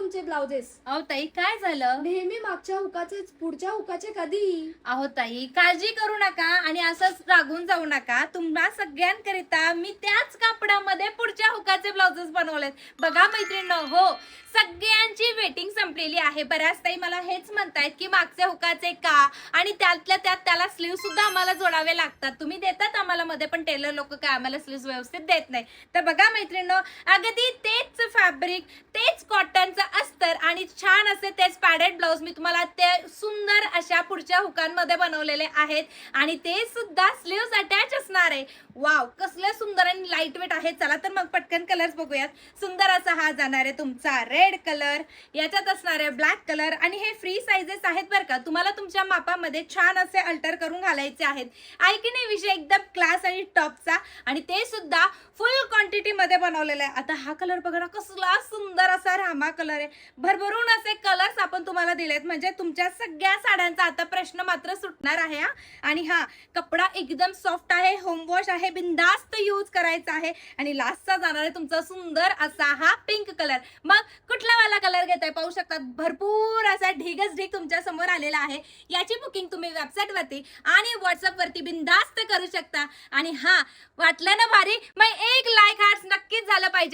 तुमचे ब्लाउजेस. अहो ताई काय झालं? नेहमी मागच्या हुकाचे पुढच्या हुकाचे कधी. अहो ताई काळजी करू नका आणि असंच रागून जाऊ नका. तुम्हा सगळ्यांकरिता मी त्याच कापडामध्ये पुढच्या हुकाचे ब्लाउजेस बनवलेत. बघा मैत्रिणींनो, हो सगळ्यांची वेटिंग संपलेली आहे. बऱ्याच ताई मला हेच म्हणतायत की मागच्या हुकाचे का, आणि त्यातल्या त्यात त्याला स्लीव सुद्धा आम्हाला जोडावे लागतात. तुम्ही देतात आम्हाला मध्ये, पण टेलर लोक काय आम्हाला स्लीव्ह व्यवस्थित देत नाही. तर बघा मैत्रिणींनो, अगदी तेच फॅब्रिक, तेच कॉटनचं अस्तर आणि छान असे तेच पॅडेड ब्लाउज मी तुम्हाला ते सुंदर अशा पुढच्या हुकांमध्ये बनवलेले आहेत आणि ते सुद्धा स्लीव्स अटॅच असणार आहे. वाव, कसले सुंदर आणि लाईट वेट आहे. चला तर मग पटकन कलर्स बघूयात. सुंदर असा हा जाणार आहे तुमचा रेड कलर, याच्यात असणार आहे ब्लॅक कलर आणि हे फ्री साइजेस आहेत बरं का. तुम्हाला तुमच्या मापामध्ये छान असे अल्टर करून घालायचे आहेत. आहे की नाही विषय एकदम क्लास आणि टॉपचा, आणि ते सुद्धा फुल क्वांटिटी मध्ये बनवलेलं आहे. आता हा कलर बघा ना, कसला सुंदर असा रामा कलर आहे. भरभरून असे कलर्स आपण तुम्हाला दिलेत, म्हणजे तुमच्या सगळ्या साड्यांचा आता प्रश्न मात्र सुटणार आहे. आणि हा कपडा एकदम सॉफ्ट आहे, होम वॉश आहे, बिंदास्त यूज करायचा आहे. आणि लास्टचा जाणार आहे तुमचा सुंदर असा हा पिंक कलर. मग कुठला वाला कलर घेताय पाहू शकतात. भरपूर असा ढिगच ढिग तुमच्या समोर आलेला आहे. याची बुकिंग तुम्ही वेबसाईट वरती आणि व्हॉट्सअप वरती बिंदास्त करू शकता. आणि हा वाटलं ना भारी, मग एक लाईक हार्ट्स नक्कीच झालं पाहिजे.